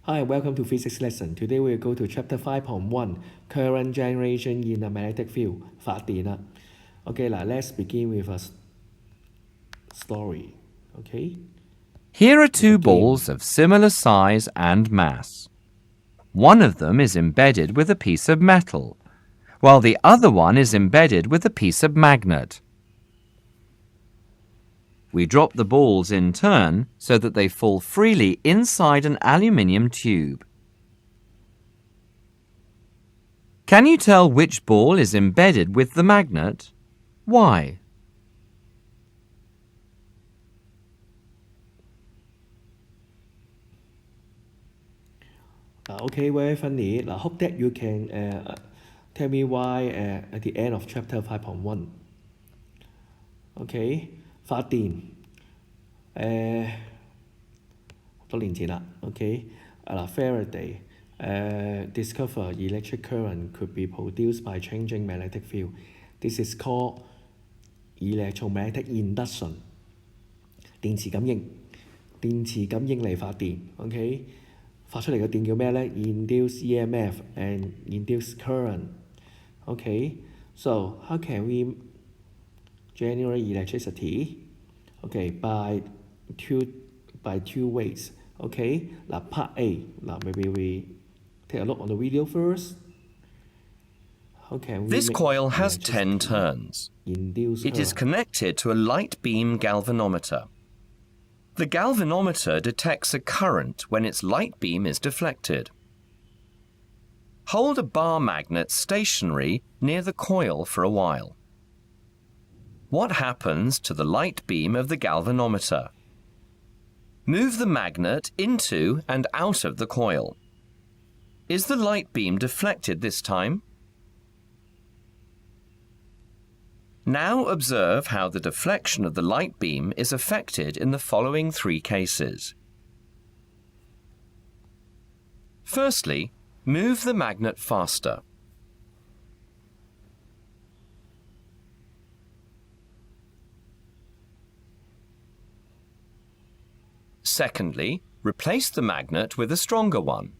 Hi, welcome to physics lesson. Today we'll go to chapter 5.1, current generation in a magnetic field, 發電啦. Okay, let's begin with a story. Okay? Here are two Begin. balls of similar size and mass. One of them is embedded with a piece of metal, while the other one is embedded with a piece of magnet. We drop the balls in turn so that they fall freely inside an aluminium tube. Can you tell which ball is embedded with the magnet? Why? Okay, very funny. Hope that you can tell me why at the end of chapter 5.1. Okay, 發電好多年前啦。Okay, Faraday discovered electric current could be produced by changing magnetic field. This is called electromagnetic induction. 電磁感應嚟發電。OK， 發出嚟嘅電叫咩呢 ？Induced EMF and induced current. Okay, so how can we generate electricity? Okay, by two ways. Okay, part A. Maybe we take a look on the video first. How can we This make coil has 10 electricity? turns. Induced It is current. connected to a light beam galvanometer. The galvanometer detects a current when its light beam is deflected. Hold a bar magnet stationary near the coil for a while. What happens to the light beam of the galvanometer? Move the magnet into and out of the coil. Is the light beam deflected this time? Now observe how the deflection of the light beam is affected in the following three cases. Firstly, move the magnet faster. Secondly, replace the magnet with a stronger one.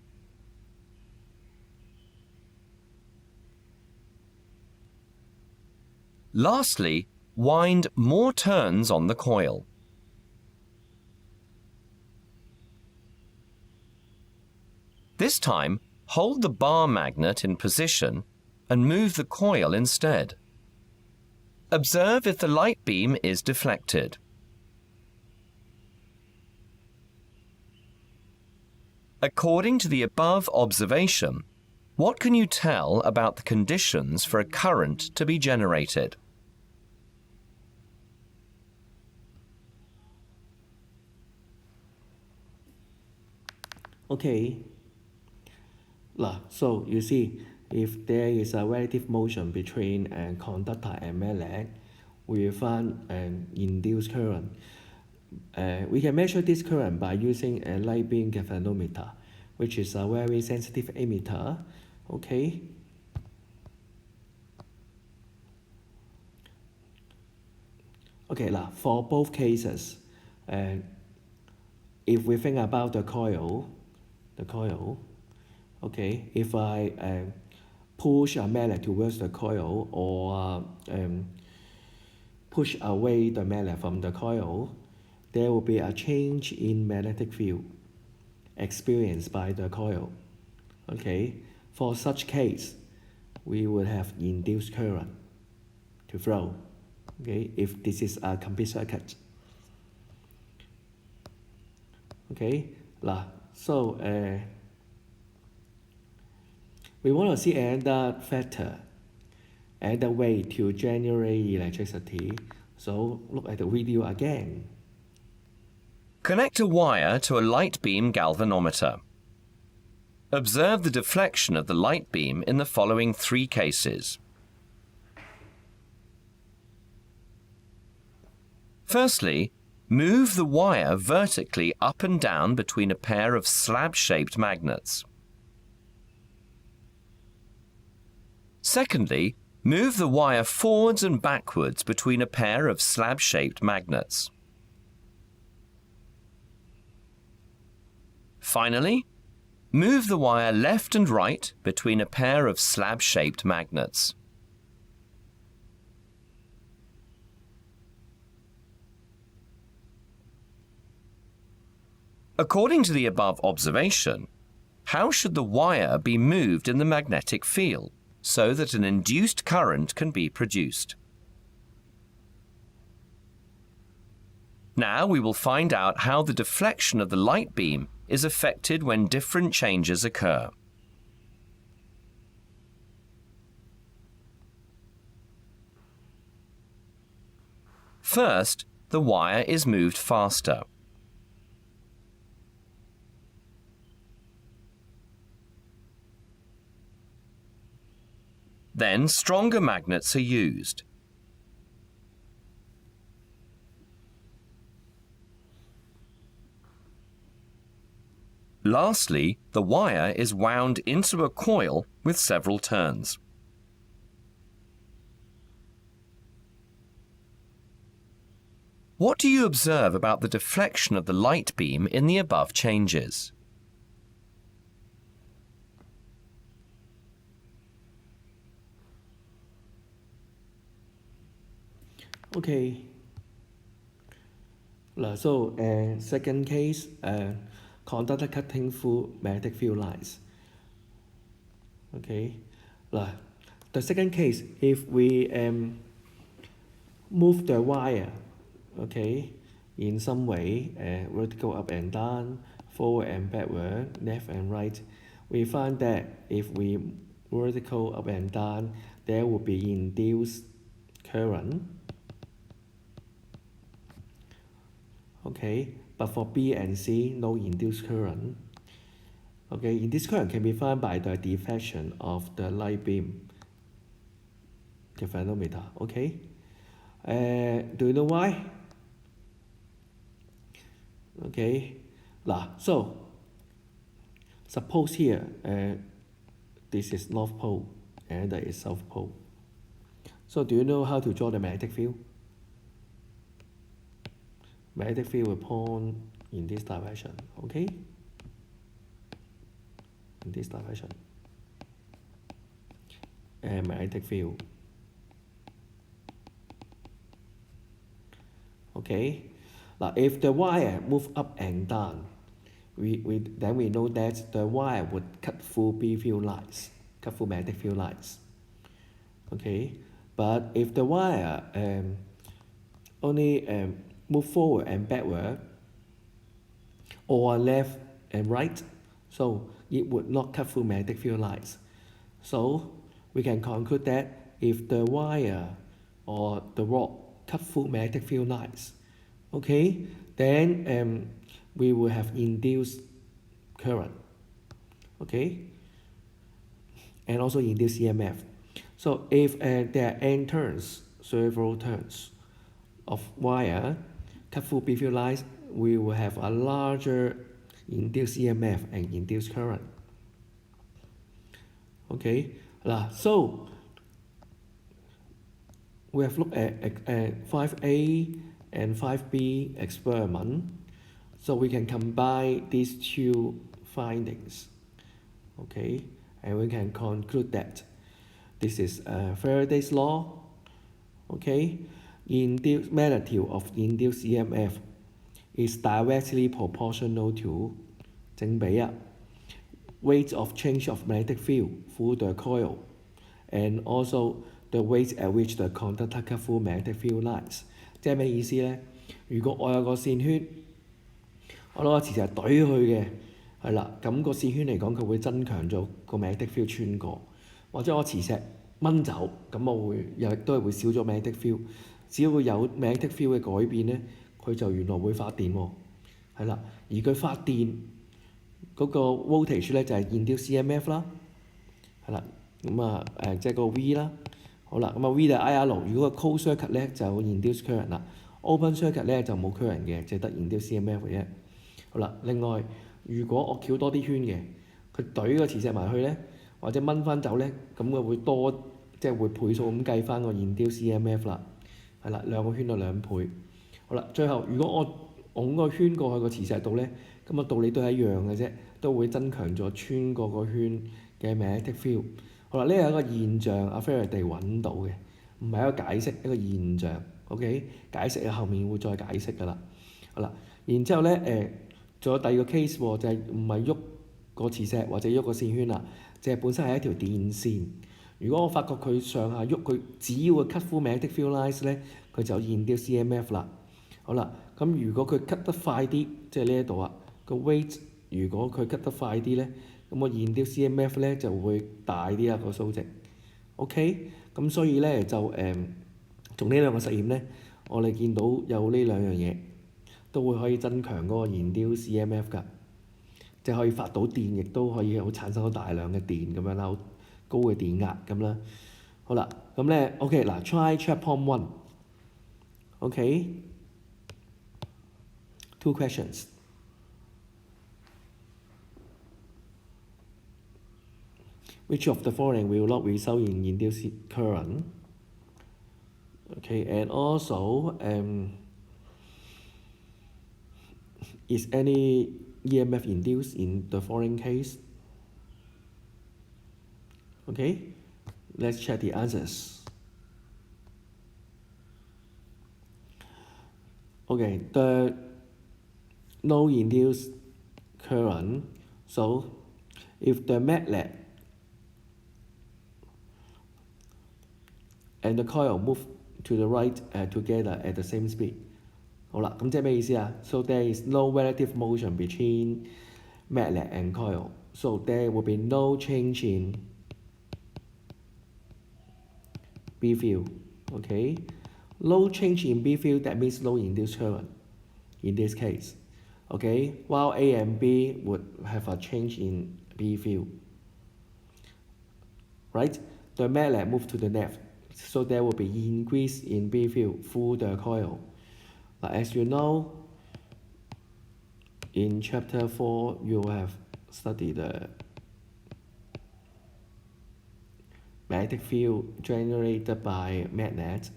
Lastly, wind more turns on the coil. This time, hold the bar magnet in position and move the coil instead. Observe if the light beam is deflected. According to the above observation, what can you tell about the conditions for a current to be generated? Okay. So you see, if there is a relative motion between a conductor and magnet, we will find an induced current. We can measure this current by using a light beam galvanometer, which is a very sensitive emitter. Okay. Okay, for both cases, if we think about the coil, okay, if I push a magnet towards the coil or push away the magnet from the coil, there will be a change in magnetic field experienced by the coil. Okay, for such case, we would have induced current to flow. Okay, if this is a complete circuit. Okay, so we want to see another factor, another way to generate electricity. So look at the video again. Connect a wire to a light beam galvanometer. Observe the deflection of the light beam in the following three cases. Firstly, move the wire vertically up and down between a pair of slab-shaped magnets. Secondly, move the wire forwards and backwards between a pair of slab-shaped magnets. Finally, Move the wire left and right between a pair of slab-shaped magnets. According to the above observation, how should the wire be moved in the magnetic field so that an induced current can be produced? Now we will find out how the deflection of the light beam is affected when different changes occur. First, the wire is moved faster. Then stronger magnets are used. Lastly, the wire is wound into a coil with several turns. What do you observe about the deflection of the light beam in the above changes? Okay. So, second case, conductor cutting through magnetic field lines. Okay. The second case, if we move the wire, okay, in some way, vertical up and down, forward and backward, left and right, we find that if we vertical up and down, there will be induced current. Okay, but for B and C, no induced current. Okay, induced current can be found by the deflection of the light beam galvanometer. Okay, do you know why? Okay, so suppose here this is North Pole and that is South Pole. So do you know how to draw the magnetic field? Magnetic field will point in this direction, okay? In this direction. And magnetic field. Okay? Now, if the wire move up and down, then we know that the wire would cut through B field lines, cut through magnetic field lines. Okay? But if the wire only move forward and backward, or left and right, so it would not cut through magnetic field lines. So we can conclude that if the wire or the rod cut through magnetic field lines, okay, then we will have induced current, okay, and also induced EMF. So if there are n turns, several turns of wire cut through B field lines, we will have a larger induced EMF and induced current. Okay, so we have looked at 5A and 5B experiment, so we can combine these two findings. Okay, and we can conclude that this is Faraday's law. Okay, induced magnitude of induced EMF is directly proportional to 正比啊 rate of change of magnetic field through the coil, and also the rate at which the conductor cut through magnetic field lines。即係咩意思呢？如果我有個線圈，我攞個磁石懟去嘅，係啦，咁個線圈嚟講，佢會增強咗個 magnetic field 穿過，或者我磁石掹走，咁我會又都係會少咗 magnetic field。只要有 magnetic field 嘅改變呢，佢就原來會發電喎，係啦，而佢發電嗰個 voltage 咧就係 induced EMF 啦，係啦，咁即係個 V 啦，好啦，咁V 就係 IR， 如果個 closed circuit 咧就 induced current 啦 ，open circuit 咧就冇 current 嘅，淨係得 induced EMF 嘅啫。好啦，另外如果我翹多啲圈嘅，佢懟個磁石埋去咧，或者掹翻走咧，咁佢會多即係會倍數咁計翻個 induced EMF 啦，係啦，兩個圈就2倍。好啦，最後如果我拱個圈過去個磁石度咧，咁個道理都係一樣嘅啫，都會增強咗穿過個圈嘅 magnetic field。好啦，呢係一個現象，阿 Faraday 揾到嘅，唔係一個解釋，一個現象。OK， 解釋後面會再解釋㗎啦。好啦，然之後咧仲有第二個 case 喎，就係唔係喐個磁石或者喐個線圈啦，就係本身係一條電線。如果我發覺佢上下喐，佢只要佢 cut through magnetic field lines 咧，佢就 induce EMF 啦。好啦，咁如果佢 cut 得快啲，即係呢一度啊個 weight， 如果佢 cut 得快啲咧，咁個 induce EMF 咧就會大啲啊個數值。OK， 咁所以咧就從呢兩個實驗咧，我哋見到有呢兩樣嘢都會可以增強嗰個 induce EMF 㗎，即係可以發到電，亦都可以好產生到大量嘅電咁樣啦，好高嘅電壓咁啦。好啦，咁咧 OK 嗱 ，try check point one。OK，two questions. Which of the following will not result in induced current? Okay, and also is any EMF induced in the following case? Okay, let's check the answers. Okay, the no induced current. So if the magnet and the coil move to the right together at the same speed. 好啦，咁即係咩意思啊？ So there is no relative motion between magnet and coil. So there will be no change in B field. Okay, no change in B field, that means no induced current in this case. Okay, while A and B would have a change in B field. Right, the magnet move to the left. So there will be increase in B field through the coil. But as you know, in chapter 4, you have studied the magnetic field generated by magnet.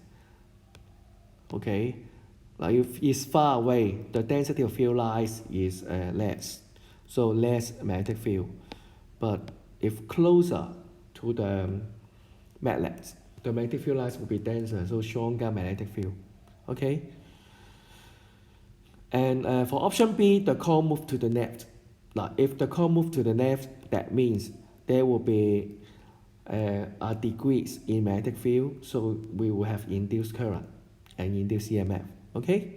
Okay, now if it's far away, the density of field lines is less, so less magnetic field. But if closer to the magnet, the magnetic field lines will be denser, so stronger magnetic field. Okay. And for option B, the coil move to the left. Now, if the coil move to the left, that means there will be a decrease in magnetic field, so we will have induced current and induced EMF. Okay.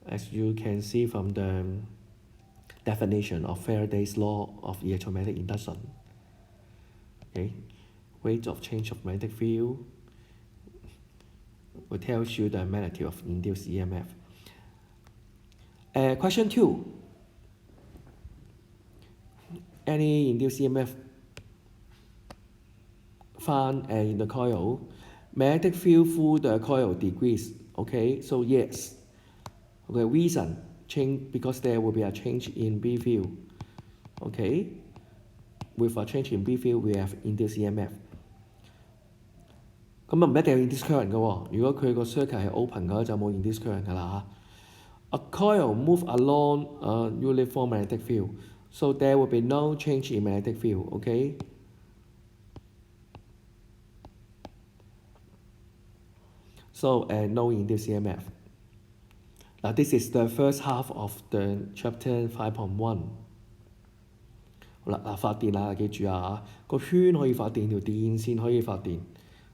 As you can see from the definition of Faraday's law of electromagnetic induction. Okay. Rate of change of magnetic field will tell you the magnitude of induced EMF. Question 2. Any induced EMF found in the coil? Magnetic field through the coil decrease. Okay, so yes. Okay, reason change because there will be a change in B field. Okay, with a change in B field, we have induced EMF. 咁啊唔一定有 induced current 嘅喎，如果佢個 circuit 係 open 嘅話，就冇 induced current 㗎啦嚇。A coil move along a uniform magnetic field, so there will be no change in magnetic field. Okay. So no induced EMF. Now this is the first half of the chapter 5.1。好啦，嗱發電啦，記住啊，個圈可以發電，條電線可以發電。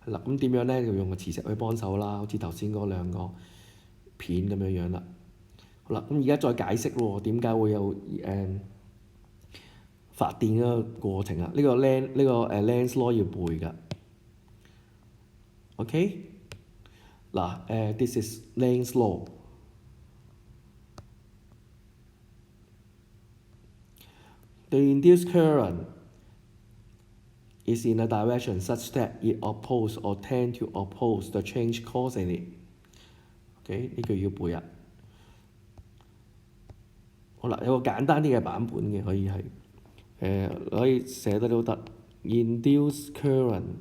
係啦，咁點樣咧？就用個磁石去幫手啦，好似頭先嗰兩個片咁樣樣啦。好啦，咁而家再解釋喎，點解會有發電嗰個過程啊？呢個 Lenz law 要背㗎。OK， 嗱this is Lenz law。The induced current is in a direction such that it opposes or tends to oppose the change caused in it. OK， 呢句要背啊。好啦，有個簡單啲嘅版本嘅，可以係可以寫得都得。Induced current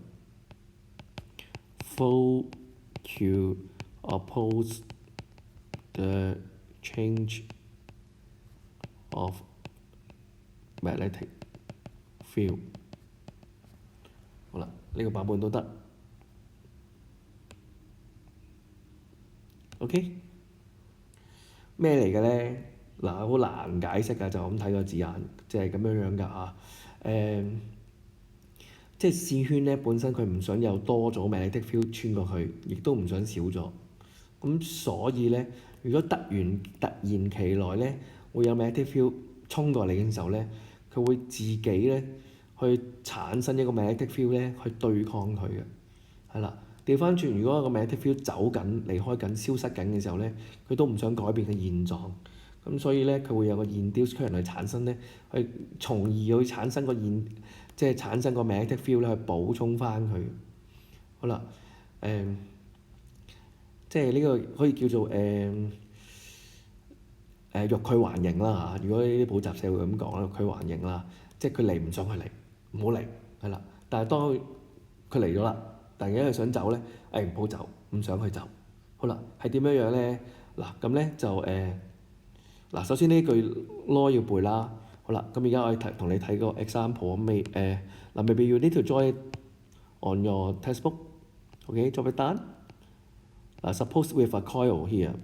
flow to oppose the change of magnetic field。好啦，呢個版本都得。OK， 咩嚟嘅咧？嗱，好難解釋㗎，就咁睇個字眼，即係咁樣㗎嚇。即係線圈咧，本身佢唔想有多咗 magnetic field 穿過去，亦都唔想少咗。咁所以咧，如果突然其來咧，會有 magnetic field 衝過嚟嘅時候咧，佢會自己咧去產生一個 magnetic field 咧去對抗佢嘅，係啦。調翻轉，如果個 magnetic field 走緊、離開緊、消失緊嘅時候咧，佢都唔想改變嘅現狀。咁所以咧，佢會有個 induced current 去產生咧，從而去產生個即係產生個 magnetic field 咧去補充翻佢。好啦，即係呢個可以叫做欲拒還迎啦嚇。如果呢啲補習社會咁講啦，欲拒還迎啦，即係佢嚟唔想佢嚟，唔好嚟，係啦。但係當佢嚟咗啦，突然間佢想走咧，唔好走，唔想佢走。好啦，係點樣咧？嗱，咁咧就嗱，首先呢句 law 要背啦。好啦，咁而家我同你睇個 example， maybe you need to draw it on your textbook。Okay, drop it down. Suppose we have a coil here.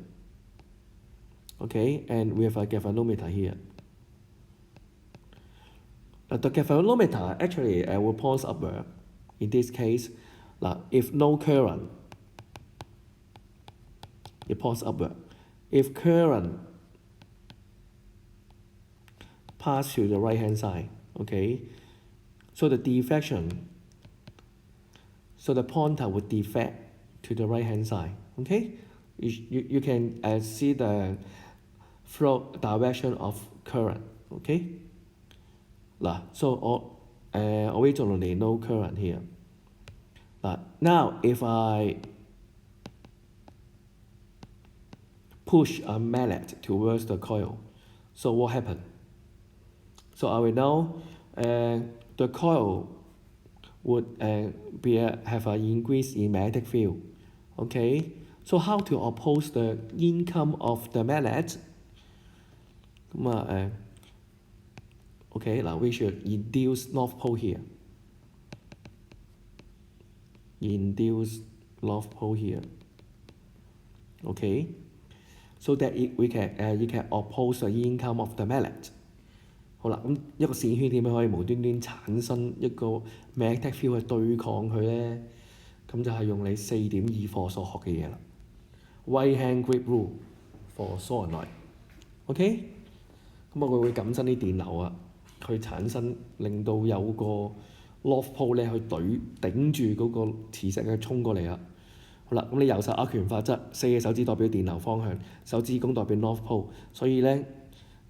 Okay, and we have a galvanometer here. The galvanometer actually will point upward. In this case, if no current, it points upward. If current pass to the right hand side, okay, so the deflection, so the pointer would deflect to the right hand side, okay. You can see the flow direction of current, okay. So originally no current here. Now if I push a magnet towards the coil, so what happened? So I will know the coil would have an increase in magnetic field. Okay, so how to oppose the income of the magnet? Okay, now we should induce North Pole here. Induce North Pole here. Okay, so that you can oppose the income of the magnet. 好啦，咁一個線圈點樣可以無端端產生一個 magnetic field 去對抗佢咧？咁就係用你4.2課所學嘅嘢啦。Right hand grip rule for solenoid。OK， 咁佢會感生啲電流啊，去產生令到有個 North Pole 咧去頂住嗰個磁石嘅衝過嚟啦。好啦，咁你右手握拳法則，4隻手指代表電流方向，手指公代表 North Pole， 所以咧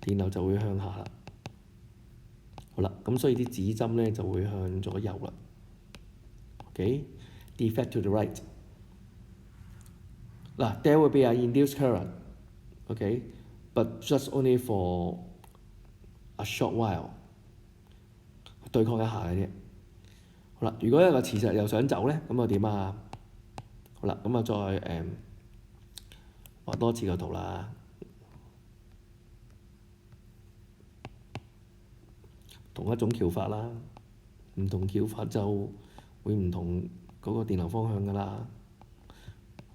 電流就會向下啦。好啦，咁所以啲指針咧就會向左右啦。OK， deflect to the right。there will be an induced current。OK，but just only for a short while， 對抗一下嘅啫。好啦，如果一個磁石又想走咧，咁啊點啊？好啦，咁啊再畫多次個圖啦。同一種翹法啦，唔同翹法就會唔同嗰個電流方向㗎啦。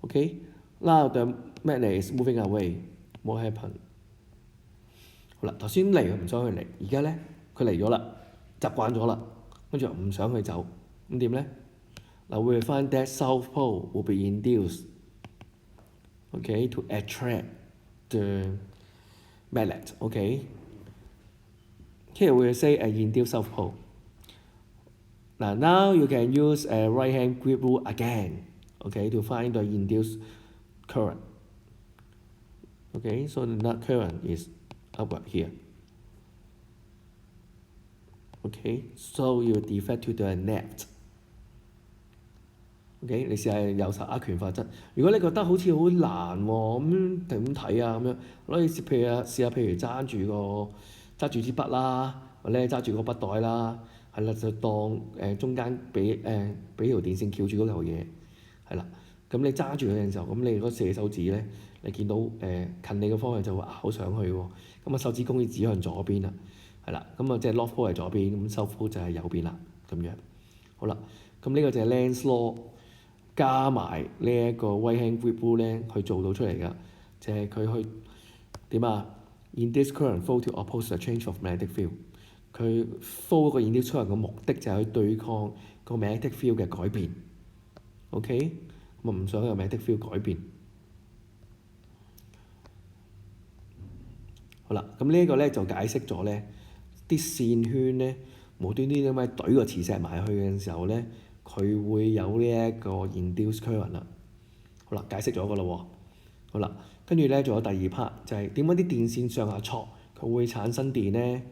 OK，now the magnet is moving away. What happened？ 好啦，頭先嚟佢唔想佢嚟，而家咧佢嚟咗啦，習慣咗啦，跟住唔想佢走，咁點咧？Now we find that South Pole will be induced, okay, to attract the magnet, okay. Here we will say an induced South Pole. Now you can use a right hand grip rule again, okay, to find the induced current. Okay, so the net current is upward here. Okay, so you deflect to the net. OK， 你試下右手握拳法則。如果你覺得好似好難喎，咁點睇啊？咁樣可以試下，譬如揸住支筆啦，或者揸住個筆袋啦，係啦，就當中間俾條電線翹住嗰嚿嘢，係啦。咁你揸住佢嘅時候，咁你嗰4手指咧，你見到近你嘅方向就會咬上去喎。咁啊手指公要指向左邊啦，係啦。咁啊即係 North Pole 係左邊，咁 South Pole 就係右邊啦，咁樣。好啦，咁呢個就係 Lenz law 加埋呢一個 right hand grip rule 咧去做到出嚟㗎，就係佢去點啊 induce current flow to oppose the change of magnetic field。佢 flow 個 induce current 嘅目的就係去對抗個 magnetic field 嘅改變。OK， 咁啊唔想有 magnetic field 改變。好啦，咁呢一個咧就解釋咗咧啲線圈咧無端端咁樣懟個磁石埋去嘅時候咧，佢會有呢一個 induced current 啦。好啦，解釋咗個啦喎。好啦，跟住咧仲有第二 part 就係點解啲電線上下挫佢會產生電咧？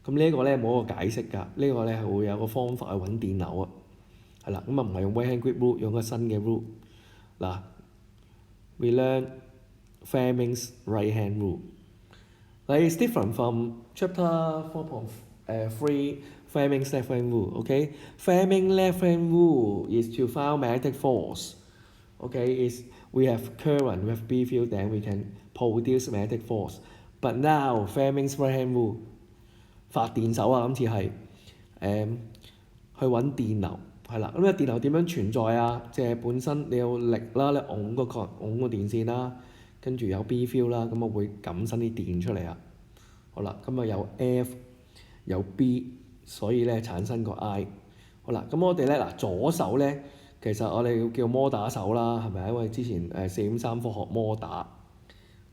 咁呢一個咧冇一個解釋㗎，呢個咧係會有個方法去揾電流啊。係啦，咁啊唔係用 right hand grip rule， 用個新嘅 rule。嗱 ，we learn Fleming's right hand rule. It's different from chapter 4.3 Fleming's left hand rule. Okay, Fleming's left hand rule is to find magnetic force. Okay, is we have current, we have B field, then we can produce magnetic force. But now Fleming's right hand rule 發電手啊，今次係去揾電流。係啦，咁呢個電流點樣存在啊？即係本身你有力啦，你拱個電線啦，跟住有 B field 啦，咁啊會感生啲電出嚟啊。好啦，咁啊有 F 有 B， 所以咧產生個 I。好啦，咁我哋咧嗱左手咧，其實我哋叫摩打手啦，係咪？因為之前453科學摩打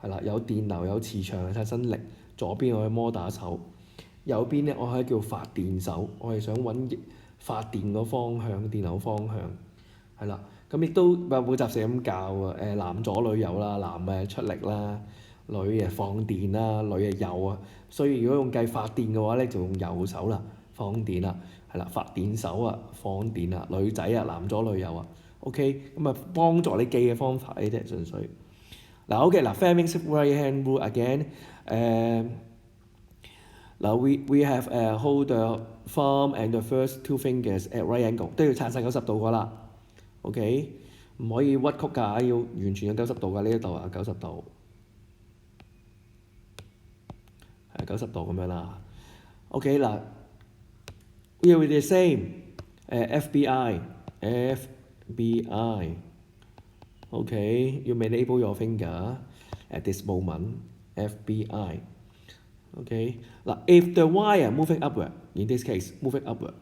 係啦，有電流有磁場產生力，左邊我係摩打手，右邊咧我可以叫發電手，我係想揾發電個方向，電流方向係啦。咁亦都補習社咁教啊，男左女右啦，男出力啦，女放電啦，女右啊。所以如果用計發電嘅話咧，就用右手啦，放電啦，係啦，發電手啊，放電啊，女仔啊，男左女右啊。OK， 咁啊幫助你記嘅方法呢啲純粹。嗱 OK， 嗱 Fleming's right hand rule again，嗱 we have hold the thumb and the first two fingers at right angle， 都要撐晒90度㗎啦。OK， 唔可以屈曲㗎，要完全有90度㗎，呢一度啊90度，係90度咁樣啦。OK 嗱 ，we will the same，FBI。OK，you may label your finger at this moment，FBI。OK，嗱 if the wire moving upward， in this case moving upward，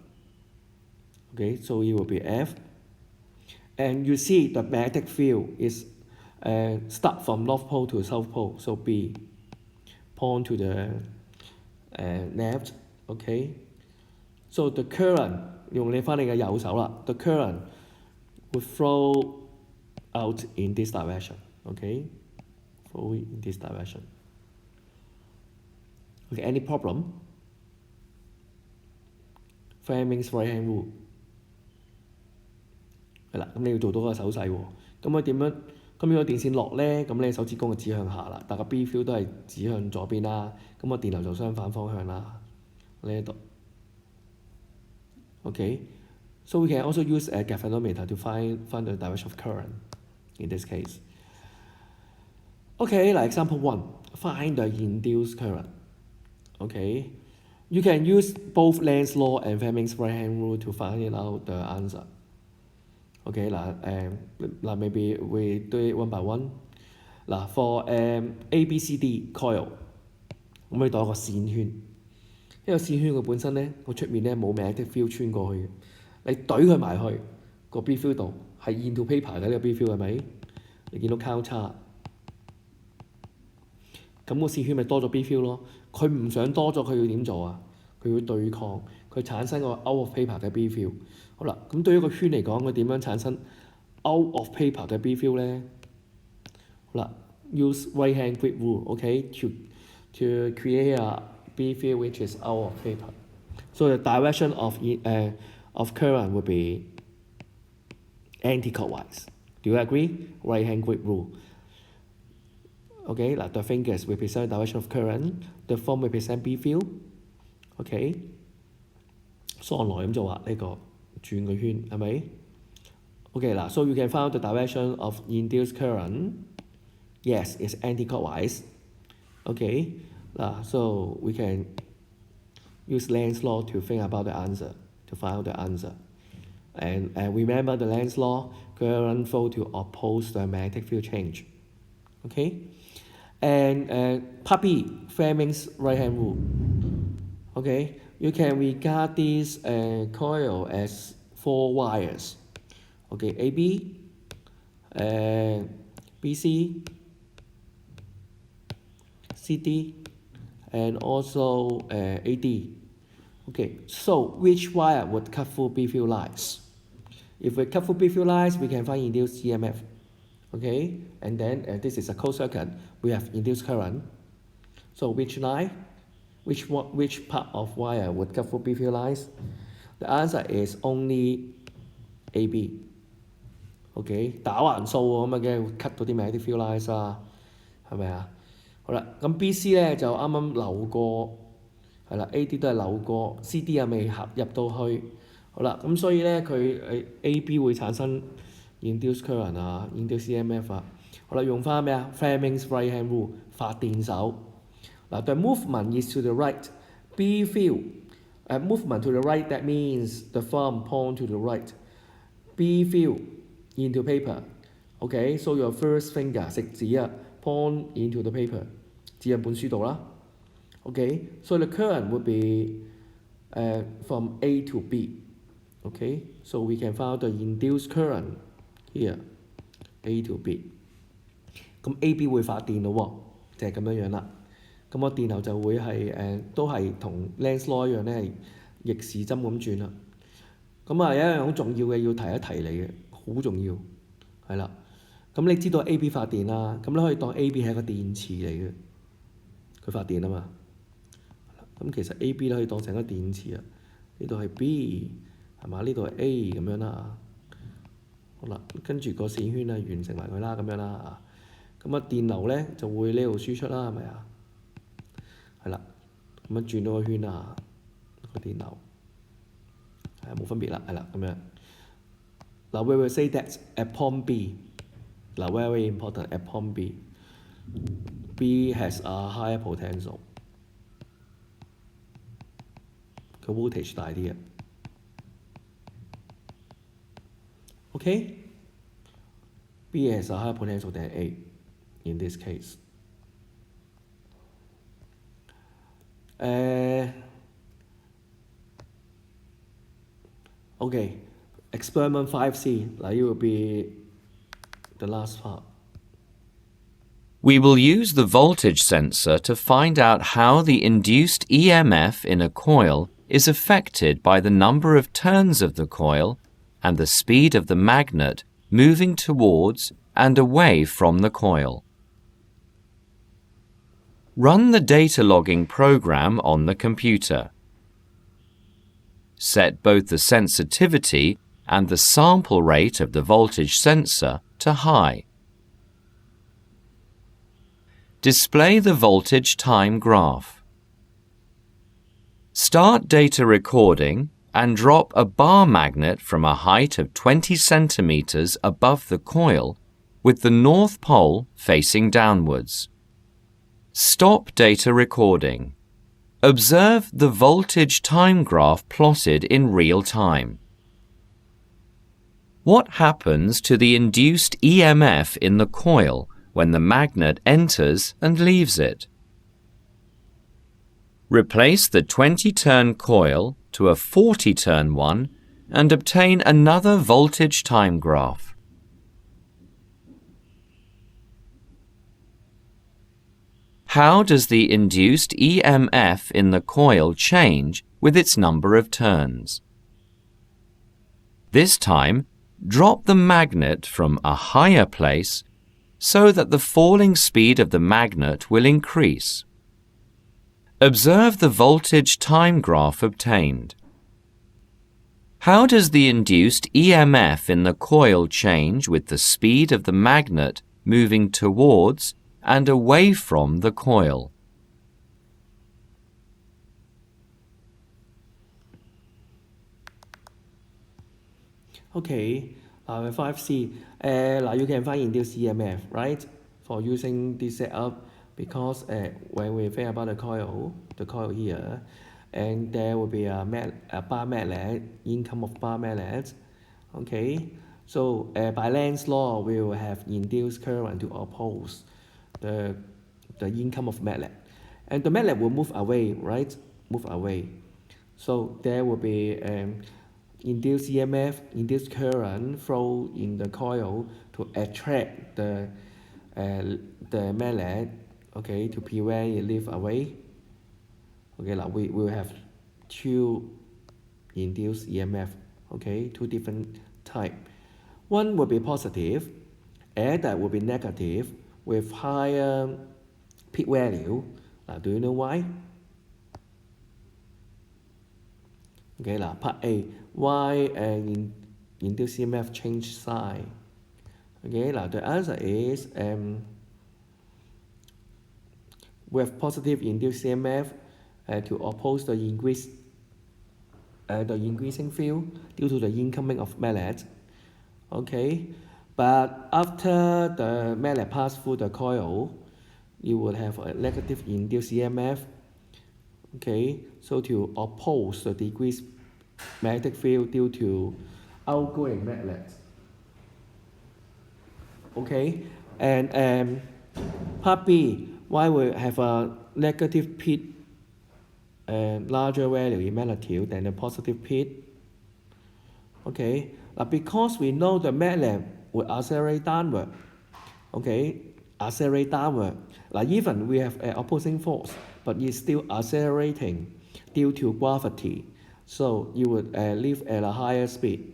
OK， so it will be F。And you see the magnetic field is start from North Pole to South Pole, so B. Point to the left, okay? So the current 用你翻你嘅右手啦 the current will flow out in this direction, okay? Flow in this direction. Okay, any problem? Fleming's right hand rule。係啦，咁你要做到個手勢喎。咁啊點樣？咁如果電線落咧，咁你手指公就指向下啦，但個 B field 都係指向左邊啦。咁個電流就相反方向啦。呢一度。Okay, so we can also use a galvanometer to find the direction of current in this case. Okay, like example 1, find the induced current. Okay, you can use both Lenz law and Fleming's right hand rule to find out the answer. OK 嗱maybe we do it one by one。嗱 for ABCD coil， 咁你當一個線圈，一個線圈佢本身咧，個出面咧冇 magnetic field 穿過去嘅，你懟佢埋去個 B field 度係 into paper 嘅呢個 B field 係咪？你見到交叉，咁個線圈咪多咗 B field 咯。佢唔想多咗，佢要點做啊？佢要對抗，佢產生個 out of paper 嘅 B field。好啦，咁對於一個圈嚟講，佢點樣產生 out of paper 嘅 B field 咧？好啦 ，use right hand grip rule，OK，to create a B field which is out of paper. So the direction of current will be anti-clockwise. Do you agree? Right hand grip rule. OK， 嗱 the fingers represent the direction of current. The thumb represent B field. OK， 所以按來咁就話呢個。轉個圈係咪 ？OK 嗱 ，so you can find the direction of induced current Yes, it's anti-clockwise. Okay, so we can use Lenz's law to think about the answer, to find out the answer. And remember the Lenz's law, current flow to oppose the magnetic field change. Okay, and part B, Fleming's right-hand rule. Okay, you can regard this coil as 4 wires. Okay, AB, BC, CD, and also AD. Okay, so which wire would cut through B field lines? If we cut through B field lines, we can find induced EMF. Okay, and then this is a closed circuit. We have induced current. So which line, which part of wire would cut through B field lines? The answer is only AB. OK， 打橫數喎，咁啊梗係 cut 到啲 magnetic field lines 啊，係咪啊？好啦，咁 BC 咧就啱啱流過，係啦 ，AD 都係流過 ，CD 又未合入到去，好啦，咁所以咧佢AB 會產生 induced current 啊，induced EMF 啊，好啦，用翻咩啊 ？Fleming's right-hand rule 發電手。嗱，the movement is to the right. B field, movement to the right. That means the thumb point to the right. B field into paper. Okay, so your first finger 食指啊 point into the paper. 指喺本書度啦。Okay, so the current would be from A to B. Okay, so we can find the induced current here, A to B. 咁 AB 會發電咯喎，就係咁樣樣啦。咁個電流就會係都係同 Lenz's law 一樣咧，係逆時針咁轉啦。咁啊有一樣好重要嘅要提一提你嘅，好重要，係啦。咁你知道 AB 發電啦，咁你可以當 AB 係一個電池嚟嘅，佢發電啊嘛。咁其實 AB 咧可以當成一個電池啊。呢度係 B 係嘛？呢度係 A 咁樣啦。好啦，跟住個線圈啊完成埋佢啦，咁樣啦。咁啊電流咧就會呢度輸出啦，係咪啊？係啦，咁樣轉到個圈啊，個電流係冇分別啦，係啦咁樣。嗱，we will say that at point B，嗱 very important at point B has a higher potential， 個 voltage 大啲嘅。OK， B has a higher potential than A in this case。OK, experiment 5C. Now it will be the last part. We will use the voltage sensor to find out how the induced EMF in a coil is affected by the number of turns of the coil and the speed of the magnet moving towards and away from the coil. Run the data logging program on the computer. Set both the sensitivity and the sample rate of the voltage sensor to high. Display the voltage time graph. Start data recording and drop a bar magnet from a height of 20 centimeters above the coil with the north pole facing downwards. Stop data recording. Observe the voltage time graph plotted in real time. What happens to the induced EMF in the coil when the magnet enters and leaves it? Replace the 20-turn coil to a 40-turn one and obtain another voltage time graph. How does the induced EMF in the coil change with its number of turns? This time, drop the magnet from a higher place so that the falling speed of the magnet will increase. Observe the voltage time graph obtained. How does the induced EMF in the coil change with the speed of the magnet moving towards and away from the coil? Okay, 5C. Now you can find induced EMF, right? for using this setup because when we think about the coil here, and there will be a bar magnet, income of bar magnet. Okay, so by Lenz's law, we will have induced current to oppose the income of magnet, and the magnet will move away, right? Move away. So there will be induced EMF, induced current flow in the coil to attract the magnet, okay, to prevent it leave away. Okay, like we will have two induced EMF, okay, two different type. One will be positive, and that will be negative with higher peak value. Do you know why? Okay, part A, why induced EMF change sign? Okay, the answer is we have positive induced EMF to oppose the increasing field due to the incoming of magnet. Okay, but after the magnet pass through the coil, you will have a negative induced EMF. Okay, so to oppose the decreased magnetic field due to outgoing magnet. Okay, and part B, why we have a negative peak larger value in magnitude than the positive peak? Okay, because we know the magnet will accelerate downward. Okay, accelerate downward. Even we have an opposing force, but it's still accelerating due to gravity. So you would live at a higher speed.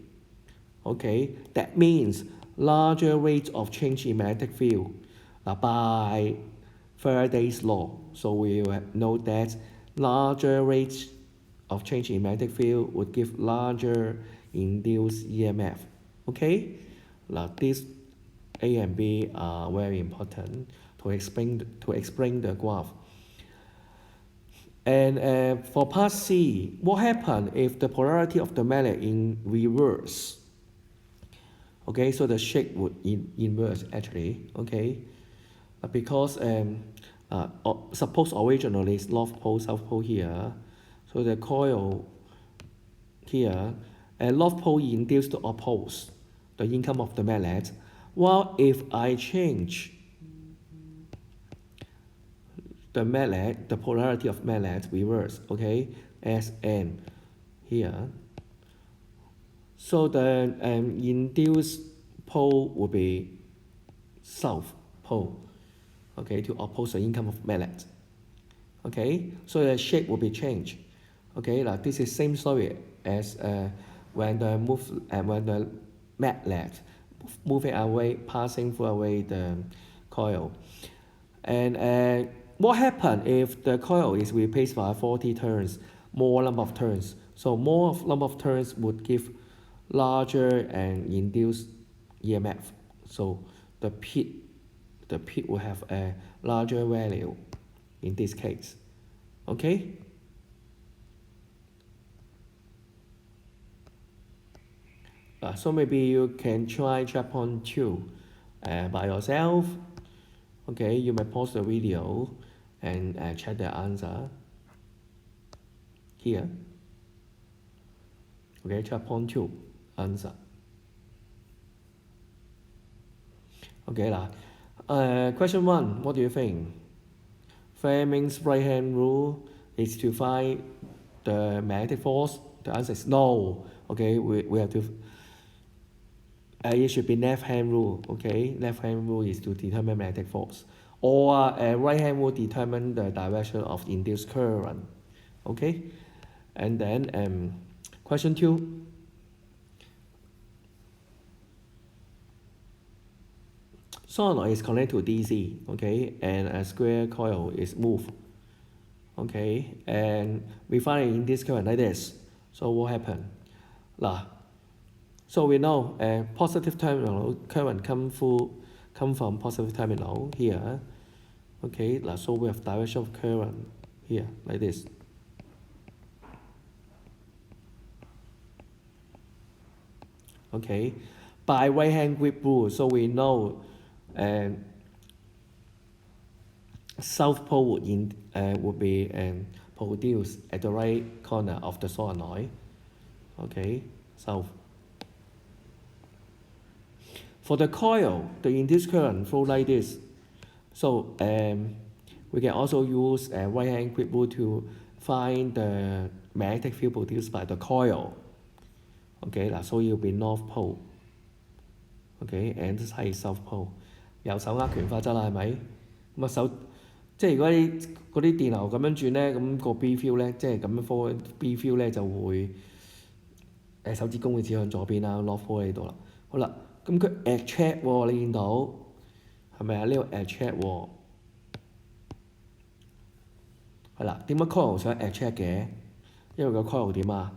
Okay, that means larger rates of change in magnetic field by Faraday's law. So we will know that larger rates of change in magnetic field would give larger induced EMF. Okay, this A and B are very important to explain the graph. And for part C, what happens if the polarity of the magnet in reverse? Okay, so the shape would inverse actually. Okay, because suppose originally it's north pole, south pole here, so the coil here, and north pole induced to oppose the income of the magnet. While if I change the magnet, the polarity of magnet reverse, okay, Sn here. So the induced pole will be south pole, okay, to oppose the income of magnet. Okay, so the shape will be changed. Okay, this is same story as when the magnet moving away, passing through away the coil. And what happens if the coil is replaced by 40 turns, more number of turns? So more number of turns would give larger and induced EMF. So the peak will have a larger value in this case. Okay? So maybe you can try chapter 2 by yourself. Okay, you may pause the video and check the answer here. Okay, chapter 2 answer. Okay, question 1, what do you think? Fleming's right-hand rule is to find the magnetic force. The answer is no. Okay, we have to. It should be left-hand rule. Okay, left-hand rule is to determine magnetic force, or right-hand rule determine the direction of induced current. Okay, and then question 2. Solenoid is connected to DC, okay, and a square coil is moved, okay, and we find in this current like this. So what happened? So we know a positive terminal current come from positive terminal here, okay. So we have direction of current here like this. Okay, by right-hand grip rule, so we know south pole would be produced at the right corner of the solenoid. Okay, south. For the coil, the induced current flow like this. So we can also use a right hand grip rule to find the magnetic field produced by the coil. Okay,嗱，所以要變 north pole。OK，and 係 south pole。有手握拳法則啦，係咪？咁啊即係如果你嗰啲電流咁樣轉咧，咁個 B field 咧，即係咁樣 forward B field 咧就會手指公會指向左邊啦，north pole 喺度啦。好啦，咁佢 attract 喎，你見到係咪啊？呢個 attract 喎。係啦，點解 coil 想 attract 嘅？因為個 coil 點啊？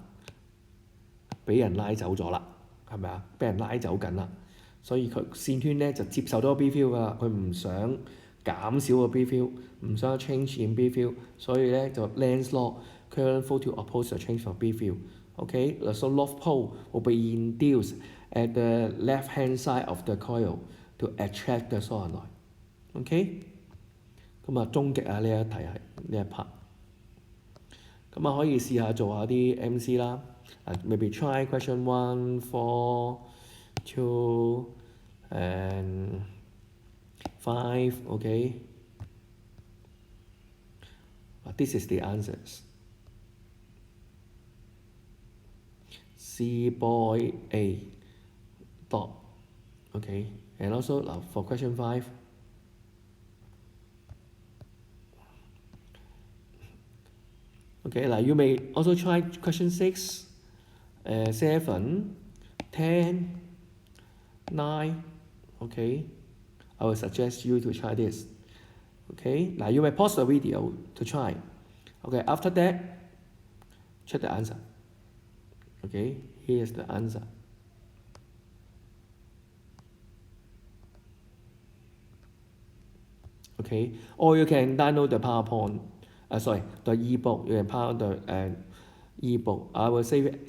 俾人拉走咗啦，係咪啊？俾人拉走緊啦，所以佢線圈咧就接受到個 B field 㗎啦，佢唔想減少個 B field，唔想 change in B field，所以咧就 Lenz's law current flow to oppose the change of B field. Okay, so north pole will be induced at the left hand side of the coil to attract the solenoid. Okay， 咁啊終極啊呢一題係呢一 part。咁啊可以試下做下啲 MC 啦。Maybe try question 1, 4, 2, and 5. Okay. This is the answers. C boy A dot. Okay. And also for question 5. Okay, you may also try question 6, 7, 10, 9. Okay, I will suggest you to try this. Okay, now you may pause the video to try. Okay, after that, check the answer. Okay, here's the answer. Okay, or you can download the PowerPoint. The ebook. You can download the ebook. I will save it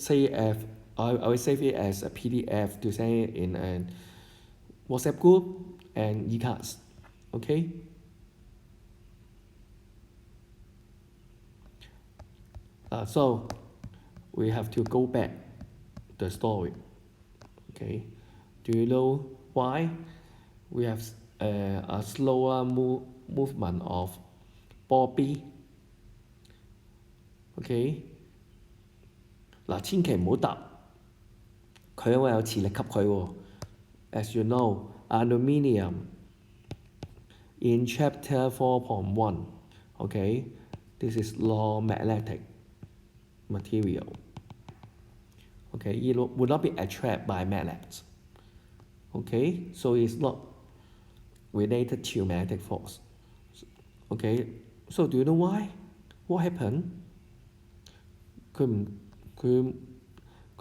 as a PDF to send it in a WhatsApp group and eCards. Okay. So we have to go back the story. Okay. Do you know why we have a slower movement of ball B? OK， 千祈唔好答佢，因為有磁力吸佢喎。As you know, aluminium in chapter 4.1, okay, this is non-magnetic material. Okay, it would not be attracted by magnets. Okay, so it's not related to magnetic force. Okay, so do you know why? What happened? 佢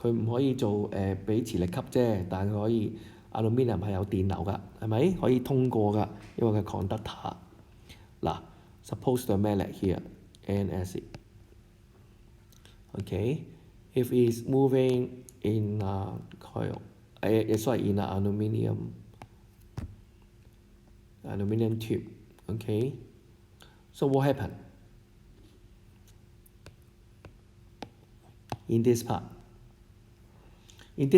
唔可以做俾磁力吸啫，但係佢可以 aluminium 係有電流㗎，係咪？可以通過㗎，因為佢 conductor。嗱 ，suppose the magnet here and acid. Okay, if it's moving in a coil, in an aluminium tube. Okay, so what happened? In this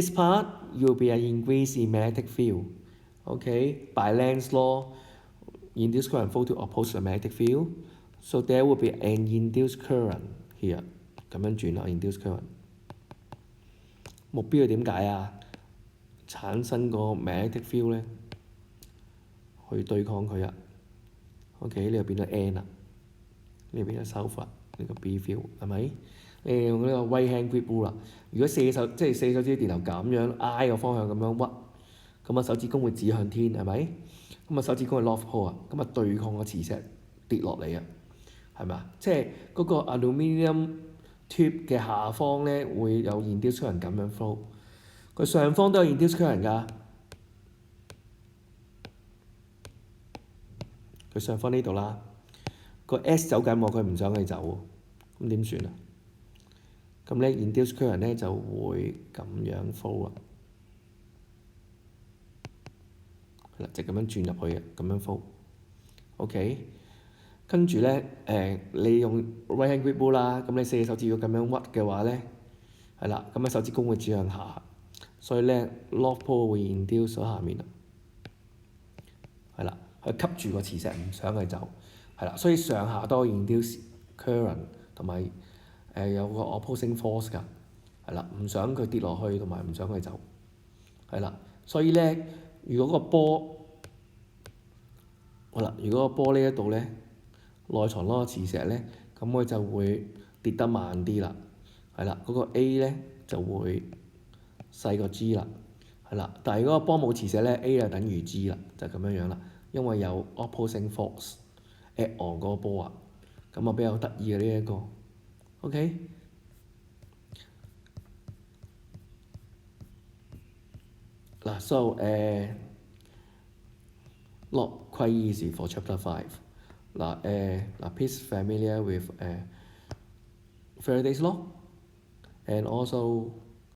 part, you'll be an increase in magnetic field. Okay, by Lenz's law, induced current flow to oppose the magnetic field. So there will be an induced current here. 咁樣轉啦 ，induced current。目標係點解啊？產生個 magnetic field 咧，去對抗佢啊。OK， 呢度變咗 N 啦，呢度變咗 south 啦，呢個 B field 係咪？你用呢個 right hand grip rule 啦。如果四手指電流咁樣 I 個方向咁樣屈，咁啊手指公會指向天係咪？咁啊手指公係 north pole 啊，咁啊對抗個磁石跌落嚟啊，係咪啊？即係嗰個 aluminium tube 嘅下方咧會有 induced current 咁樣 flow， 佢上方都有 induced current 㗎。佢上方呢度啦，個 S 走緊喎，佢唔想你走喎，咁點算啊？咁咧 induced current 咧就會咁樣 flow 啊，係啦，就咁樣轉入去嘅，咁樣 flow。OK，跟住咧你用 right hand grip rule 啦，咁你四隻手指要咁樣屈嘅話咧，係啦，咁嘅手指公會指向下，所以咧 North Pole 會 induce 咗下面啦，係啦，佢吸住個磁石唔想佢走，係啦，所以上下都可以 induce current 同埋有個 opposing force 㗎，係啦，唔想佢跌落去同埋唔想佢走，係啦，所以咧如果個波好啦，如果個波呢一度咧內藏嗰個磁石咧，咁佢就會跌得慢啲啦，係啦，嗰個 A 咧就會細過 G 啦，係啦，但係如果個波冇磁石咧 ，A 就等於 G 啦，就咁樣樣啦，因為有 opposing force add on 嗰個波啊，咁啊比較得意嘅呢一個 ，OK。嗱，so not quite easy for chapter 5. Please familiar with Faraday's law and also